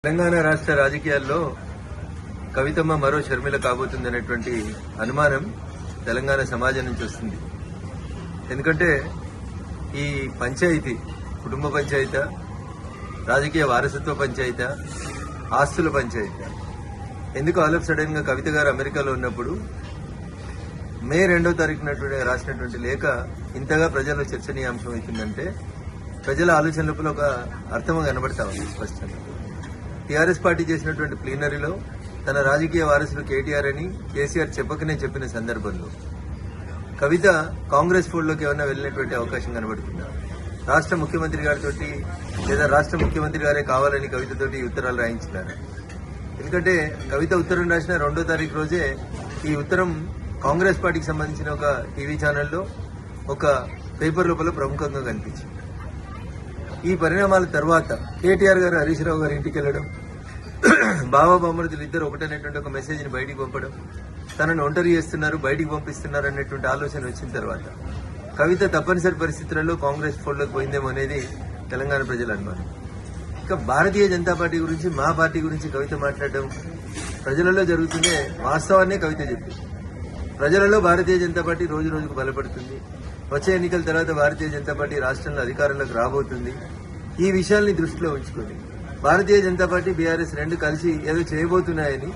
తెలంగాణ రాష్ట్ర రాజకీయాల్లో కవితమ్మ మరో షర్మిల కాబోతుందనేటువంటి అనుమానం తెలంగాణ సమాజం నుంచి వస్తుంది. ఎందుకంటే ఈ పంచాయతీ కుటుంబ పంచాయతీ, రాజకీయ వారసత్వ పంచాయతీ, ఆస్తుల పంచాయతీ ఎందుకు ఆల్ ఆఫ్ సడన్ గా కవిత గారు అమెరికాలో ఉన్నప్పుడు మే 2వ తారీఖున రాసినటువంటి లేఖ ఇంతగా ప్రజల్లో చర్చనీయాంశం అవుతుందంటే ప్రజల ఆలోచన లోపల ఒక అర్థం కనబడతా ఉంది స్పష్టంగా. టీఆర్ఎస్ పార్టీ చేసినటువంటి ప్లీనరీలో తన రాజకీయ వారసులు కేటీఆర్ అని కేసీఆర్ చెప్పకనే చెప్పిన సందర్భంలో కవిత కాంగ్రెస్ ఫోల్డ్లోకి ఏమన్నా వెళ్ళినటువంటి అవకాశం కనబడుతుందా? రాష్ట్ర ముఖ్యమంత్రి గారితో లేదా రాష్ట్ర ముఖ్యమంత్రి గారే కావాలని కవితతోటి ఉత్తరాలు రాయించినారు. ఎందుకంటే కవిత ఉత్తరం రాసిన 2వ తారీఖు రోజే ఈ ఉత్తరం కాంగ్రెస్ పార్టీకి సంబంధించిన ఒక టీవీ ఛానల్లో ఒక పేపర్ లోపల ప్రముఖంగా కనిపించింది. ఈ పరిణామాల తర్వాత కేటీఆర్ గారు హరీష్ రావు గారి ఇంటికి వెళ్లడం, బాబా బొమ్మరుదులు ఇద్దరు ఒకటనేటువంటి ఒక మెసేజ్ ని బయటికి పంపడం, తనను ఒంటరి చేస్తున్నారు, బయటికి పంపిస్తున్నారు అనేటువంటి ఆలోచన వచ్చిన తర్వాత కవిత తప్పనిసరి పరిస్థితులలో కాంగ్రెస్ ఫోల్డ్లోకి పోయిందేమో అనేది తెలంగాణ ప్రజల అనుమానం. ఇక భారతీయ జనతా పార్టీ గురించి, మా పార్టీ గురించి కవిత మాట్లాడడం ప్రజలలో జరుగుతుందే వాస్తవాన్నే కవిత చెప్పింది. ప్రజలలో భారతీయ జనతా పార్టీ రోజు రోజుకు బలపడుతుంది. వచ్చే ఎన్నికల తర్వాత భారతీయ జనతా పార్టీ రాష్ట్రంలో అధికారంలోకి రాబోతుంది. ఈ విషయాల్ని దృష్టిలో ఉంచుకొని భారతీయ జనతా పార్టీ, బీఆర్ఎస్ రెండు కలిసి ఏదో చేయబోతున్నాయని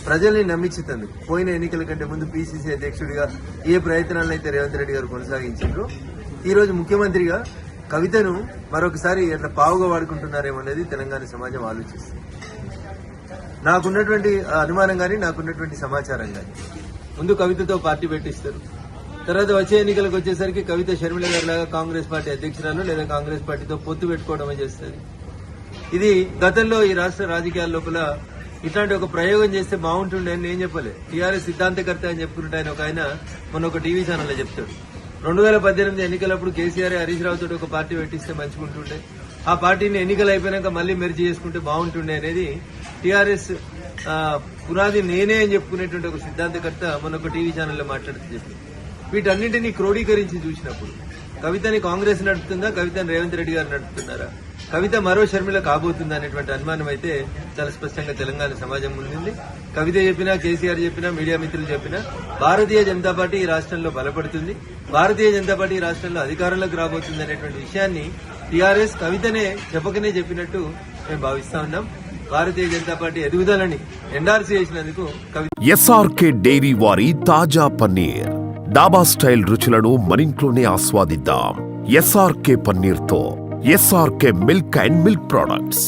ప్రజల్ని నమ్మించుతుంది. పోయిన ఎన్నికల కంటే ముందు పీసీసీ అధ్యక్షుడిగా ఏ ప్రయత్నాలను అయితే రేవంత్ రెడ్డి గారు కొనసాగించారో ఈ రోజు ముఖ్యమంత్రిగా కవితను మరొకసారి ఎట్లా పావుగా వాడుకుంటున్నారేమో అనేది తెలంగాణ సమాజం ఆలోచిస్తుంది. నాకున్నటువంటి అనుమానం కానీ, నాకున్నటువంటి సమాచారం కానీ, ముందు కవితతో పార్టీ పెట్టిస్తారు, తర్వాత వచ్చే ఎన్నికలకు వచ్చేసరికి కవిత షర్మిల గారి లాగా కాంగ్రెస్ పార్టీ అధ్యక్షురాలు లేదా కాంగ్రెస్ పార్టీతో పొత్తు పెట్టుకోవడమే చేస్తుంది. ఇది గతంలో ఈ రాష్ట్ర రాజకీయాల లోపల ఇట్లాంటి ఒక ప్రయోగం చేస్తే బాగుంటుండే అని నేను చెప్పలే. టీఆర్ఎస్ సిద్ధాంతకర్త అని చెప్పుకుంటే ఆయన మొన్న ఒక టీవీ ఛానల్లో చెప్తాడు, 2018 ఎన్నికలప్పుడు కేసీఆర్ హరీష్ రావు తోటి ఒక పార్టీ పెట్టిస్తే మంచిగుంటుండే, ఆ పార్టీని ఎన్నికలు అయిపోయినాక మళ్లీ మెర్జీ చేసుకుంటే బాగుంటుండే అనేది టీఆర్ఎస్ పునాది నేనే అని చెప్పుకునేటువంటి ఒక సిద్ధాంతకర్త మొన్న ఒక టీవీ ఛానల్లో మాట్లాడుతూ చెప్పింది. వీటన్నింటినీ క్రోడీకరించి చూసినప్పుడు కవితని కాంగ్రెస్ నడుపుతుందా, కవితని రేవంత్ రెడ్డి గారు నడుపుతున్నారా, కవిత మరో షర్మిల కాబోతుందా అనేటువంటి అనుమానం అయితే చాలా స్పష్టంగా తెలంగాణ సమాజం ముందుంది. కవిత చెప్పినా, కేసీఆర్ చెప్పినా, మీడియా మిత్రులు చెప్పినా భారతీయ జనతా పార్టీ ఈ రాష్ట్రంలో బలపడుతుంది, భారతీయ జనతా పార్టీ ఈ రాష్ట్రంలో అధికారంలోకి రాబోతుంది అనేటువంటి విషయాన్ని టీఆర్ఎస్ కవితనే చెప్పకనే చెప్పినట్టు మేము భావిస్తా ఉన్నాం. భారతీయ జనతా పార్టీ ఎదుగుదలని ఎండార్సీ చేసినందుకు ఎస్ఆర్కే డైరీ వారి తాజా పన్నీర్, డాబా స్టైల్ రుచులను మరింట్లోనే ఆస్వాదిద్దాం. ఎస్ఆర్కే పన్నీర్ తో SRK milk and milk products.